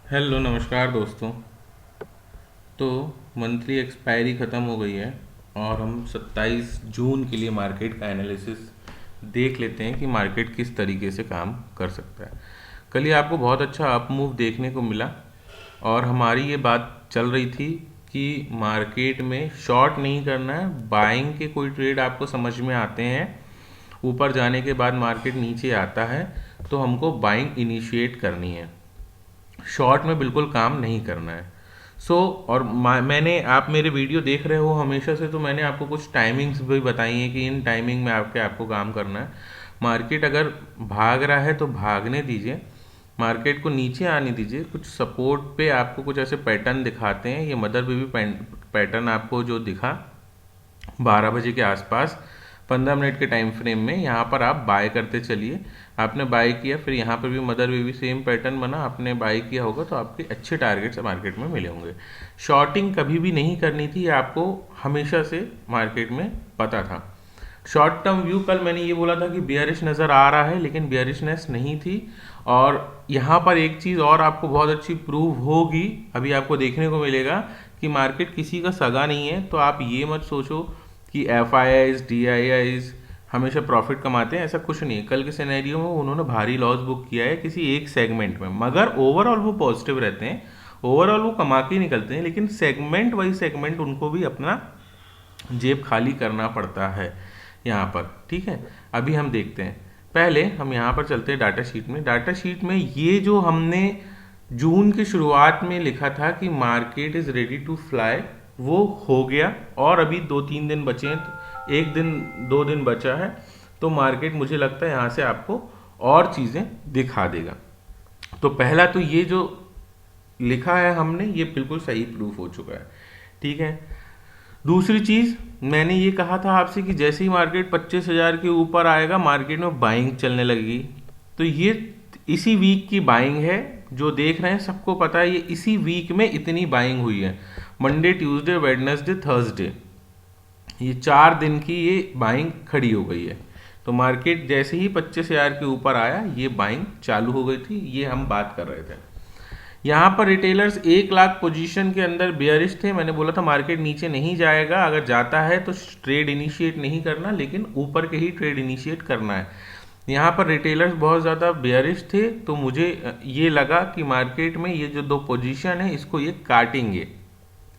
Hello नमस्कार दोस्तों। तो मंथली एक्सपायरी ख़त्म हो गई है और हम 27 जून के लिए मार्केट का एनालिसिस देख लेते हैं कि मार्केट किस तरीके से काम कर सकता है। कल ही आपको बहुत अच्छा अप मूव देखने को मिला और हमारी ये बात चल रही थी कि मार्केट में शॉर्ट नहीं करना है, बाइंग के कोई ट्रेड आपको समझ में आते हैं। ऊपर जाने के बाद मार्केट नीचे आता है तो हमको बाइंग इनिशिएट करनी है, शॉर्ट में बिल्कुल काम नहीं करना है। और मैंने, आप मेरे वीडियो देख रहे हो हमेशा से, तो मैंने आपको कुछ टाइमिंग्स भी बताई हैं कि इन टाइमिंग में आपको काम करना है। मार्केट अगर भाग रहा है तो भागने दीजिए, मार्केट को नीचे आने दीजिए। कुछ सपोर्ट पे आपको कुछ ऐसे पैटर्न दिखाते हैं, ये मदर बेबी पैटर्न आपको जो दिखा 12 बजे के आसपास 15 मिनट के टाइम फ्रेम में, यहाँ पर आप बाय करते चलिए। आपने बाय किया, फिर यहाँ पर भी मदर वे भी सेम पैटर्न बना, आपने बाय किया होगा तो आपके अच्छे टारगेट्स मार्केट में मिले होंगे। शॉर्टिंग कभी भी नहीं करनी थी, आपको हमेशा से मार्केट में पता था। शॉर्ट टर्म व्यू, कल मैंने ये बोला था कि बियरिश नज़र आ रहा है, लेकिन बियरिशनेस नहीं थी। और यहाँ पर एक चीज़ और आपको बहुत अच्छी प्रूव होगी, अभी आपको देखने को मिलेगा कि मार्केट किसी का सगा नहीं है। तो आप ये मत सोचो कि F I eyes D I eyes हमेशा प्रॉफिट कमाते हैं, ऐसा कुछ नहीं है। कल के सिनेरियो में उन्होंने भारी लॉस बुक किया है किसी एक सेगमेंट में, मगर ओवरऑल वो पॉजिटिव रहते हैं, ओवरऑल वो कमा के निकलते हैं, लेकिन सेगमेंट वाइज सेगमेंट उनको भी अपना जेब खाली करना पड़ता है यहाँ पर। ठीक है, अभी हम देखते हैं। पहले हम यहाँ पर चलते हैं डाटा शीट में। डाटा शीट में ये जो हमने जून की शुरुआत में लिखा था कि market is ready to fly, वो हो गया। और अभी 2-3 दिन बचे हैं, एक दिन 2 दिन बचा है, तो मार्केट मुझे लगता है यहाँ से आपको और चीज़ें दिखा देगा। तो पहला तो ये जो लिखा है हमने, ये बिल्कुल सही प्रूफ हो चुका है। ठीक है, दूसरी चीज़ मैंने ये कहा था आपसे कि जैसे ही मार्केट 25,000 के ऊपर आएगा मार्केट में बाइंग चलने लगेगी। तो ये इसी वीक की बाइंग है, जो देख रहे हैं सबको पता है, ये इसी वीक में इतनी बाइंग हुई है। मंडे, ट्यूसडे, वेडनेसडे, थर्सडे, ये 4 दिन की ये बाइंग खड़ी हो गई है। तो मार्केट जैसे ही 25,000 के ऊपर आया ये बाइंग चालू हो गई थी, ये हम बात कर रहे थे। यहाँ पर रिटेलर्स 1 लाख पोजीशन के अंदर बेयरिश थे। मैंने बोला था मार्केट नीचे नहीं जाएगा, अगर जाता है तो ट्रेड इनिशिएट नहीं करना, लेकिन ऊपर के ही ट्रेड इनिशिएट करना है। यहाँ पर रिटेलर्स बहुत ज़्यादा बेयरिश थे, तो मुझे ये लगा कि मार्केट में ये जो 2 पोजीशन है इसको ये काटेंगे।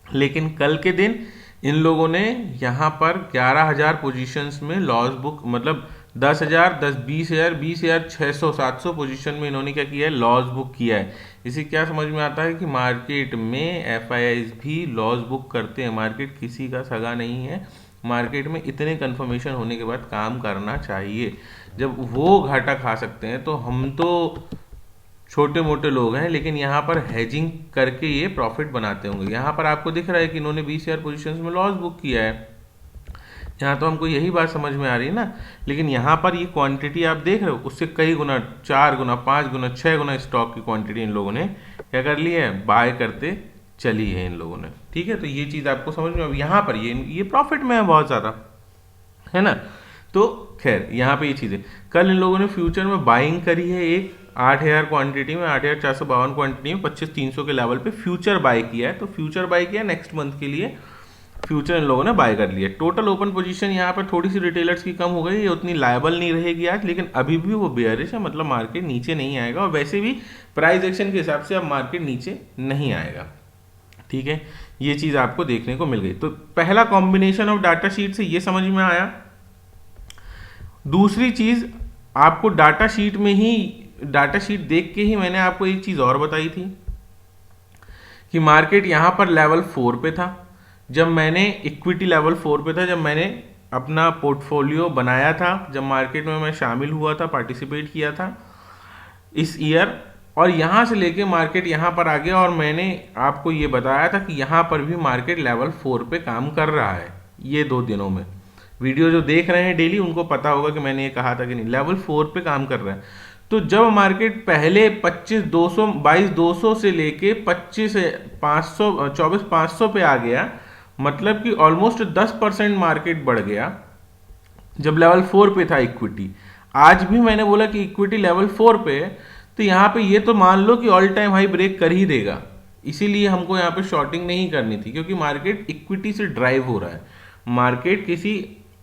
लेकिन कल के दिन इन लोगों ने यहाँ पर 11,000 पोजीशंस में लॉस बुक, मतलब 10,000, 10, 20,000, 20,000, 600, 700 पोजीशन में इन्होंने क्या किया है, लॉस बुक किया है। इसे क्या समझ में आता है कि मार्केट में एफ आई आईज भी लॉस बुक करते हैं, मार्केट किसी का सगा नहीं है। मार्केट में इतने कंफर्मेशन होने के बाद काम करना चाहिए। जब वो घाटा खा सकते हैं तो हम तो छोटे मोटे लोग हैं, लेकिन यहाँ पर हेजिंग करके ये प्रॉफिट बनाते होंगे। यहाँ पर आपको दिख रहा है कि इन्होंने 20,000 पोजीशंस में लॉस बुक किया है, यहाँ तो हमको यही बात समझ में आ रही है ना। लेकिन यहाँ पर ये क्वांटिटी आप देख रहे हो, उससे कई गुना, 4 गुना, 5 गुना, 6 गुना स्टॉक की क्वांटिटी इन लोगों ने क्या कर ली है, बाय करते चली है इन लोगों ने। ठीक है, तो ये चीज़ आपको समझ में, अब यहाँ पर ये प्रॉफिट में है बहुत ज़्यादा, है ना। तो खैर यहाँ पे ये चीज़ें, कल इन लोगों ने फ्यूचर में बाइंग करी है एक 8,000 क्वांटिटी में, 8,452 क्वांटिटी में 25,300 के लेवल पे फ्यूचर बाय किया है। तो फ्यूचर बाय किया नेक्स्ट मंथ के लिए, फ्यूचर इन लोगों ने बाय कर लिया। टोटल ओपन पोजीशन यहाँ पर थोड़ी सी रिटेलर्स की कम हो गई, ये उतनी लायबल नहीं रहेगी आज, लेकिन अभी भी वो बेयरिश है, मतलब मार्केट नीचे नहीं आएगा। और वैसे भी प्राइस एक्शन के हिसाब से अब मार्केट नीचे नहीं आएगा। ठीक है, ये चीज़ आपको देखने को मिल गई। तो पहला कॉम्बिनेशन ऑफ डाटा शीट से ये समझ में आया। दूसरी चीज़, आपको डाटा शीट में ही, डाटा शीट देख के ही मैंने आपको एक चीज़ और बताई थी कि मार्केट यहाँ पर लेवल 4 पे था। जब मैंने इक्विटी लेवल 4 पे था, जब मैंने अपना पोर्टफोलियो बनाया था, जब मार्केट में मैं शामिल हुआ था, पार्टिसिपेट किया था इस ईयर, और यहाँ से लेके मार्केट यहाँ पर आ गया, और मैंने आपको ये बताया था कि यहाँ पर भी मार्केट लेवल 4 पे काम कर रहा है। ये 2 दिनों में वीडियो जो देख रहे हैं डेली उनको पता होगा कि मैंने ये कहा था कि नहीं, लेवल 4 पे काम कर रहा है। तो जब मार्केट पहले 25,200, 22,200 से लेके 25,500, 24,500 पे आ गया, मतलब कि ऑलमोस्ट 10% मार्केट बढ़ गया जब लेवल 4 पे था इक्विटी। आज भी मैंने बोला कि इक्विटी लेवल 4 पे है, तो यहाँ पे ये तो मान लो कि ऑल टाइम हाई ब्रेक कर ही देगा, इसीलिए हमको यहाँ पे शॉर्टिंग नहीं करनी थी, क्योंकि मार्केट इक्विटी से ड्राइव हो रहा है, मार्केट किसी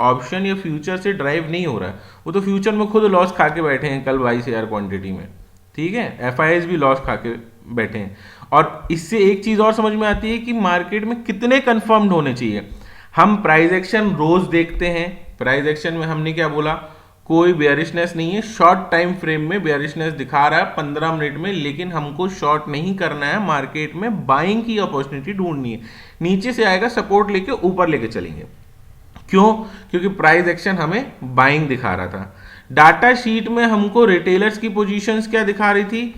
ऑप्शन या फ्यूचर से ड्राइव नहीं हो रहा है। वो तो फ्यूचर में खुद लॉस खा के बैठे हैं कल 22,000 क्वांटिटी में, ठीक है, एफआईएस भी लॉस खा के बैठे हैं। और इससे एक चीज और समझ में आती है कि मार्केट में कितने कंफर्म्ड होने चाहिए। हम प्राइस एक्शन रोज देखते हैं, प्राइस एक्शन में हमने क्या बोला, कोई बेयरिशनेस नहीं है, शॉर्ट टाइम फ्रेम में बेयरिशनेस दिखा रहा है 15 मिनट में, लेकिन हमको शॉर्ट नहीं करना है, मार्केट में बाइंग की अपॉर्चुनिटी ढूंढनी है। नीचे से आएगा सपोर्ट लेके ऊपर लेके चलेंगे, क्यों, क्योंकि प्राइस एक्शन हमें बाइंग दिखा रहा था। डाटा शीट में हमको रिटेलर्स की पोजीशंस क्या दिखा रही थी,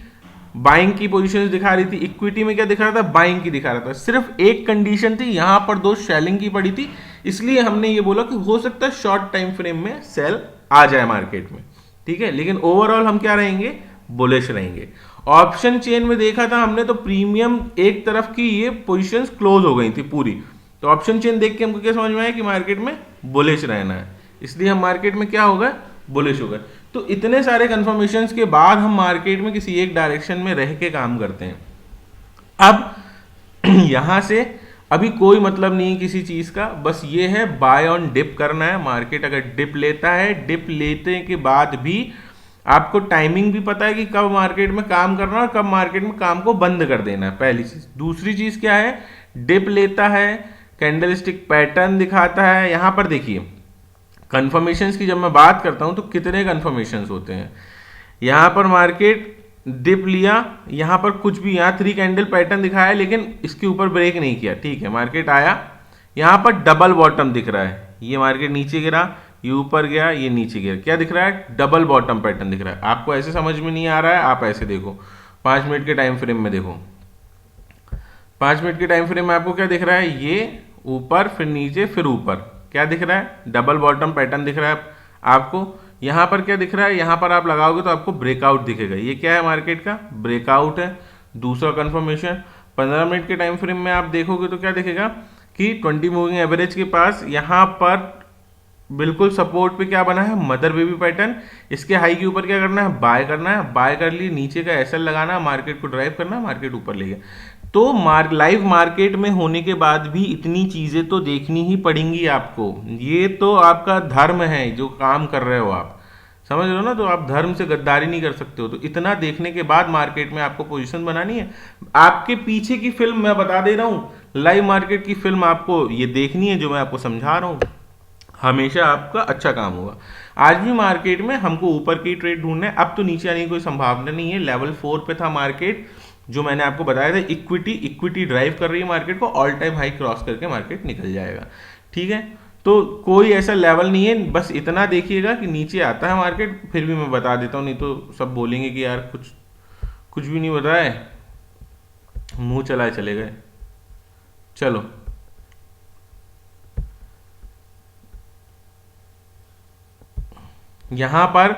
बाइंग की पोजीशंस दिखा रही थी। इक्विटी में क्या दिखा रहा था, बाइंग की दिखा रहा था। सिर्फ एक कंडीशन थी, यहां पर 2 सेलिंग की पड़ी थी, इसलिए हमने ये बोला कि हो सकता है शॉर्ट टाइम फ्रेम में सेल आ जाए मार्केट में, ठीक है, लेकिन ओवरऑल हम क्या रहेंगे, बुलिश रहेंगे। ऑप्शन चेन में देखा था हमने तो प्रीमियम एक तरफ की ये पोजीशंस क्लोज हो गई थी पूरी, तो ऑप्शन चेन देख के हमको क्या समझ में आया कि मार्केट में बुलिश रहना है, इसलिए हम मार्केट में क्या होगा, बुलिश होगा। तो इतने सारे कंफर्मेशंस के बाद हम मार्केट में किसी एक डायरेक्शन में रह के काम करते हैं। अब यहां से अभी कोई मतलब नहीं किसी चीज का, बस ये है बाय ऑन डिप करना है। मार्केट अगर डिप लेता है, डिप लेते के बाद भी आपको टाइमिंग भी पता है कि कब मार्केट में काम करना है और कब मार्केट में काम को बंद कर देना है, पहली चीज। दूसरी चीज क्या है, डिप लेता है, कैंडलस्टिक पैटर्न दिखाता है। यहां पर देखिए कंफर्मेशंस की जब मैं बात करता हूं तो कितने कंफर्मेशंस होते हैं। यहां पर मार्केट डिप लिया, यहां पर कुछ भी, यहां 3 कैंडल पैटर्न दिखाया लेकिन इसके ऊपर ब्रेक नहीं किया, ठीक है, मार्केट आया, यहां पर डबल बॉटम दिख रहा है, ये मार्केट नीचे गिरा, ये ऊपर गया, ये नीचे गिरा, क्या दिख रहा है, डबल बॉटम पैटर्न दिख रहा है। आपको ऐसे समझ में नहीं आ रहा है, आप ऐसे देखो, 5 मिनट के टाइम फ्रेम में देखो, 5 मिनट के टाइम फ्रेम में आपको क्या दिख रहा है, ये ऊपर फिर नीचे फिर ऊपर, क्या दिख रहा है, डबल बॉटम पैटर्न दिख रहा है आपको। यहां पर क्या दिख रहा है, यहां पर आप लगाओगे तो आपको ब्रेकआउट दिखेगा, ये क्या है, मार्केट का ब्रेकआउट है। दूसरा कंफर्मेशन 15 मिनट के टाइम फ्रेम में आप देखोगे तो क्या दिखेगा कि 20 मूविंग एवरेज के पास यहां पर बिल्कुल सपोर्ट पे क्या बना है, मदर बेबी पैटर्न। इसके हाई के ऊपर क्या करना है, बाय करना है, बाय कर लिए, नीचे का एसएल लगाना है, मार्केट को ड्राइव करना है, मार्केट ऊपर ले गया। तो लाइव मार्केट में होने के बाद भी इतनी चीजें तो देखनी ही पड़ेंगी आपको, ये तो आपका धर्म है जो काम कर रहे हो आप, समझ रहे हो ना, तो आप धर्म से गद्दारी नहीं कर सकते हो। तो इतना देखने के बाद मार्केट में आपको पोजीशन बनानी है। आपके पीछे की फिल्म मैं बता दे रहा हूं, लाइव मार्केट की फिल्म आपको ये देखनी है जो मैं आपको समझा रहा हूं, हमेशा आपका अच्छा काम होगा। आज भी मार्केट में हमको ऊपर की ट्रेड ढूंढना है, अब तो नीचे आने की कोई संभावना नहीं है। लेवल 4 पे था मार्केट, जो मैंने आपको बताया था, इक्विटी ड्राइव कर रही है मार्केट को, ऑल टाइम हाई क्रॉस करके मार्केट निकल जाएगा, ठीक है। तो कोई ऐसा लेवल नहीं है, बस इतना देखिएगा कि नीचे आता है मार्केट, फिर भी मैं बता देता हूँ, नहीं तो सब बोलेंगे कि यार कुछ भी नहीं बताए, मुंह चलाए चले गए। चलो यहां पर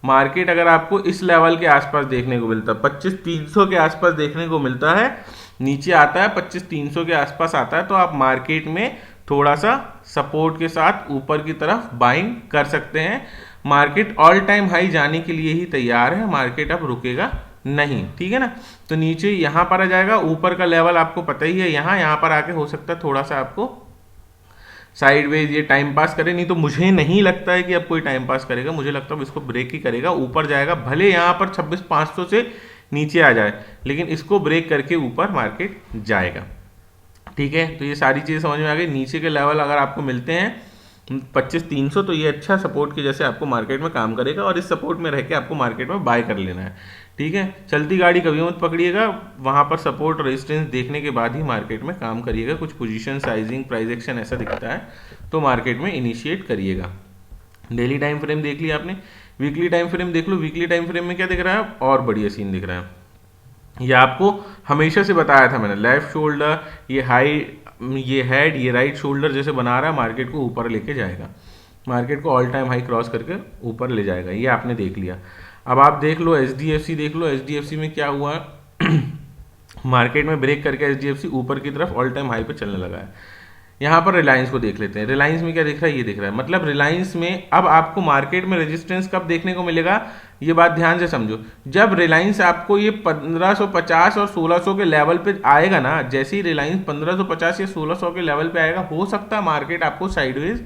मार्केट अगर आपको इस लेवल के आसपास देखने को मिलता है, 25,300 के आसपास देखने को मिलता है, नीचे आता है 25,300 के आसपास आता है, तो आप मार्केट में थोड़ा सा सपोर्ट के साथ ऊपर की तरफ बाइंग कर सकते हैं। मार्केट ऑल टाइम हाई जाने के लिए ही तैयार है, मार्केट अब रुकेगा नहीं, ठीक है ना। तो नीचे यहां पर आ जाएगा, ऊपर का लेवल आपको पता ही है, यहां पर आके हो सकता है थोड़ा सा आपको साइडवेज ये टाइम पास करे, नहीं तो मुझे नहीं लगता है कि अब कोई टाइम पास करेगा, मुझे लगता है इसको ब्रेक ही करेगा, ऊपर जाएगा, भले यहां पर 26,500 से नीचे आ जाए, लेकिन इसको ब्रेक करके ऊपर मार्केट जाएगा, ठीक है। तो ये सारी चीजें समझ में आ गई। नीचे के लेवल अगर आपको मिलते हैं 25,300, तो ये अच्छा सपोर्ट के जैसे आपको मार्केट में काम करेगा, और इस सपोर्ट में रह के आपको मार्केट में बाय कर लेना है, ठीक है। चलती गाड़ी कभी मत पकड़िएगा, वहां पर सपोर्ट रेजिस्टेंस देखने के बाद ही मार्केट में काम करिएगा। कुछ पोजीशन साइजिंग प्राइस एक्शन ऐसा दिखता है तो मार्केट में इनिशिएट करिएगा। डेली टाइम फ्रेम देख लिया आपने, वीकली टाइम फ्रेम देख लो। वीकली टाइम फ्रेम में क्या दिख रहा है, और बढ़िया सीन दिख रहा है। ये आपको हमेशा से बताया था मैंने, लेफ्ट शोल्डर, ये हाई, ये हेड, ये राइट शोल्डर जैसे बना रहा है, मार्केट को ऊपर लेके जाएगा, मार्केट को ऑल टाइम हाई क्रॉस करके ऊपर ले जाएगा, ये आपने देख लिया। अब आप देख लो एचडीएफसी, देख लो एचडीएफसी में क्या हुआ मार्केट में ब्रेक करके एचडीएफसी ऊपर की तरफ ऑल टाइम हाई पे चलने लगा है। यहाँ पर रिलायंस को देख लेते हैं। रिलायंस में क्या दिख रहा है, ये दिख रहा है, मतलब रिलायंस में अब आपको मार्केट में रेजिस्टेंस कब देखने को मिलेगा, ये बात ध्यान से समझो। जब रिलायंस आपको ये 1550 और 1600 के लेवल पे आएगा ना, जैसे ही रिलायंस 1550 या 1600 के लेवल पे आएगा, हो सकता है मार्केट आपको साइडवेज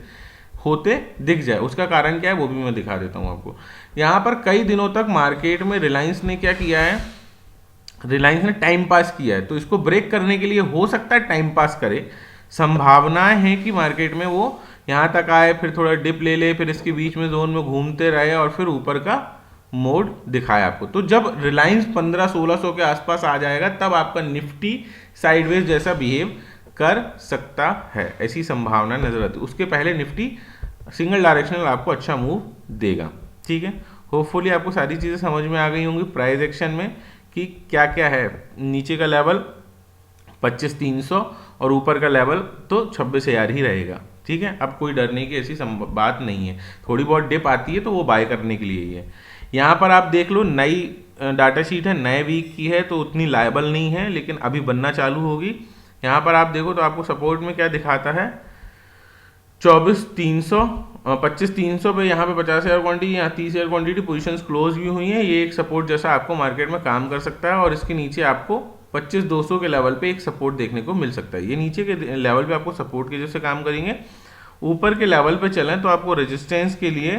होते दिख जाए। उसका कारण क्या है वो भी मैं दिखा देता हूँ आपको। यहाँ पर कई दिनों तक मार्केट में रिलायंस ने क्या किया है, रिलायंस ने टाइम पास किया है, तो इसको ब्रेक करने के लिए हो सकता है टाइम पास करे, संभावनाएं हैं कि मार्केट में वो यहाँ तक आए, फिर थोड़ा डिप ले ले, फिर इसके बीच में जोन में घूमते रहे और फिर ऊपर का मोड दिखाए आपको। तो जब रिलायंस 1500-1600 के आसपास आ जाएगा तब आपका निफ्टी साइडवेज जैसा बिहेव कर सकता है, ऐसी संभावना नजर आती है। उसके पहले निफ्टी सिंगल डायरेक्शनल आपको अच्छा मूव देगा। ठीक है, होपफुली आपको सारी चीज़ें समझ में आ गई होंगी प्राइस एक्शन में कि क्या क्या है। नीचे का लेवल 25,300 और ऊपर का लेवल तो 26,000 ही रहेगा। ठीक है, अब कोई डरने की ऐसी बात नहीं है। थोड़ी बहुत डिप आती है तो वो बाय करने के लिए ही है। यहाँ पर आप देख लो, नई डाटा शीट है, नए वीक की है, तो उतनी लायबल नहीं है, लेकिन अभी बनना चालू होगी। यहाँ पर आप देखो तो आपको सपोर्ट में क्या दिखाता है, 24,300 25,300 पे यहाँ पे 50,000 क्वांटिटी, यहाँ 30,000 क्वांटिटी पोजीशंस क्लोज भी हुई हैं। ये एक सपोर्ट जैसा आपको मार्केट में काम कर सकता है और इसके नीचे आपको 25,200 के लेवल पे एक सपोर्ट देखने को मिल सकता है। ये नीचे के लेवल पे आपको सपोर्ट के जैसे काम करेंगे। ऊपर के लेवल पे चलें तो आपको रेजिस्टेंस के लिए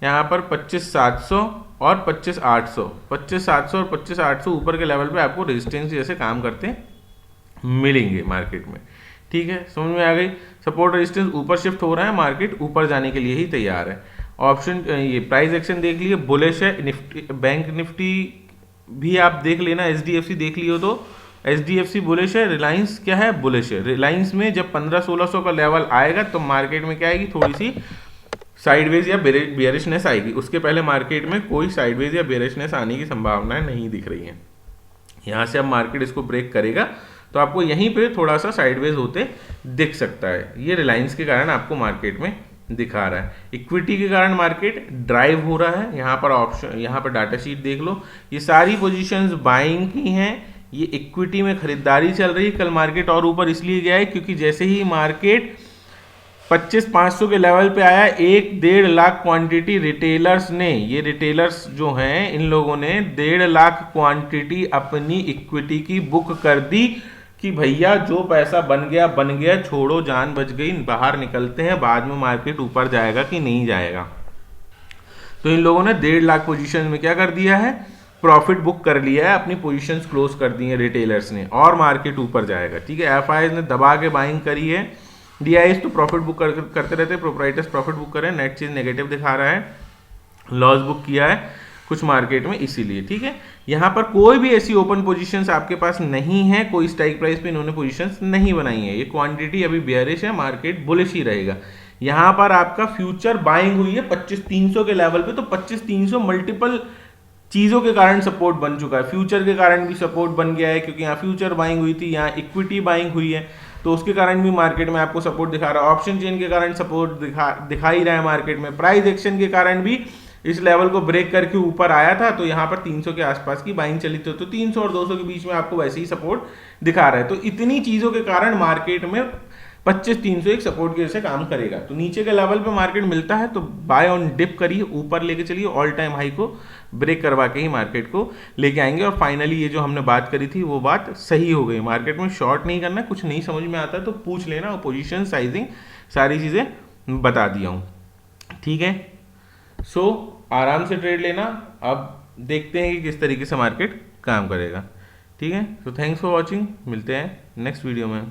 यहाँ पर 25,700 और 25,800 और 25,800 ऊपर के लेवल पे आपको रेजिस्टेंस जैसे काम करते मिलेंगे मार्केट में। ठीक है, समझ में आ गई। सपोर्ट रेजिस्टेंस ऊपर शिफ्ट हो रहा है, मार्केट ऊपर जाने के लिए ही तैयार है। ऑप्शन ये प्राइस एक्शन देख लिए, बुलिश है। निफ्टी, बैंक निफ्टी भी आप देख लेना, एचडीएफसी देख लियो तो एचडीएफसी बुलिश है, रिलायंस क्या है, बुलिश है। रिलायंस में जब 1500-1600 का लेवल आएगा तो मार्केट में क्या आएगी, थोड़ी सी साइडवेज या बेयरिशनेस आएगी। उसके पहले मार्केट में कोई साइडवेज या बेयरिशनेस आने की संभावनाएं नहीं दिख रही हैं। यहाँ से अब मार्केट इसको ब्रेक करेगा तो आपको यहीं पे थोड़ा सा साइडवेज होते दिख सकता है। ये रिलायंस के कारण आपको मार्केट में दिखा रहा है। इक्विटी के कारण मार्केट ड्राइव हो रहा है। यहाँ पर ऑप्शन, यहाँ पर डाटा शीट देख लो, ये सारी पोजीशंस बाइंग की हैं। ये इक्विटी में खरीदारी चल रही है। कल मार्केट और ऊपर इसलिए गया है क्योंकि जैसे ही मार्केट 25,500 के लेवल पे आया, 1.5 लाख क्वांटिटी रिटेलर्स ने, ये रिटेलर्स जो हैं इन लोगों ने 1.5 लाख क्वांटिटी अपनी इक्विटी की बुक कर दी कि भैया जो पैसा बन गया, छोड़ो जान बच गई, बाहर निकलते हैं, बाद में मार्केट ऊपर जाएगा कि नहीं जाएगा। तो इन लोगों ने 1.5 लाख पोजीशन में क्या कर दिया है, प्रॉफिट बुक कर लिया है, अपनी पोजीशंस क्लोज कर दी है रिटेलर्स ने, और मार्केट ऊपर जाएगा। ठीक है, एफआईआई ने दबा के बाइंग करी है। डीआईएस तो प्रॉफिट बुक करते रहते हैं, प्रोप्राइटर्स प्रॉफिट बुक करें, नेट चेंज नेगेटिव दिखा रहा है, लॉस बुक किया है कुछ मार्केट में इसीलिए। ठीक है, यहाँ पर कोई भी ऐसी ओपन पोजीशंस आपके पास नहीं है, कोई स्ट्राइक प्राइस पे इन्होंने पोजीशंस नहीं बनाई है। ये क्वांटिटी अभी बेयरिश है, मार्केट बुलिश ही रहेगा। यहाँ पर आपका फ्यूचर बाइंग हुई है 25,300 के लेवल पे, तो 25,300 मल्टीपल चीजों के कारण सपोर्ट बन चुका है। फ्यूचर के कारण भी सपोर्ट बन गया है क्योंकि यहाँ फ्यूचर बाइंग हुई थी, यहाँ इक्विटी बाइंग हुई है, तो उसके कारण भी मार्केट में आपको सपोर्ट दिखा रहा है। ऑप्शन चेन के कारण सपोर्ट दिखा ही रहा है मार्केट में। प्राइस एक्शन के कारण भी इस लेवल को ब्रेक करके ऊपर आया था, तो यहाँ पर 300 के आसपास की बाइंग चली थी, तो 300 और 200 के बीच में आपको वैसे ही सपोर्ट दिखा रहा है। तो इतनी चीजों के कारण मार्केट में 25,300 एक सपोर्ट के जैसे काम करेगा। तो नीचे के लेवल पे मार्केट मिलता है तो बाय ऑन डिप करिए, ऊपर लेके चलिए, ऑल टाइम हाई को ब्रेक करवा के ही मार्केट को लेके आएंगे। और फाइनली ये जो हमने बात करी थी वो बात सही हो गई। मार्केट में शॉर्ट नहीं करना, कुछ नहीं समझ में आता तो पूछ लेना, पोजीशन साइजिंग सारी चीजें बता दिया हूँ। ठीक है, सो आराम से ट्रेड लेना। अब देखते हैं कि किस तरीके से मार्केट काम करेगा। ठीक है, तो थैंक्स फॉर वॉचिंग, मिलते हैं नेक्स्ट वीडियो में।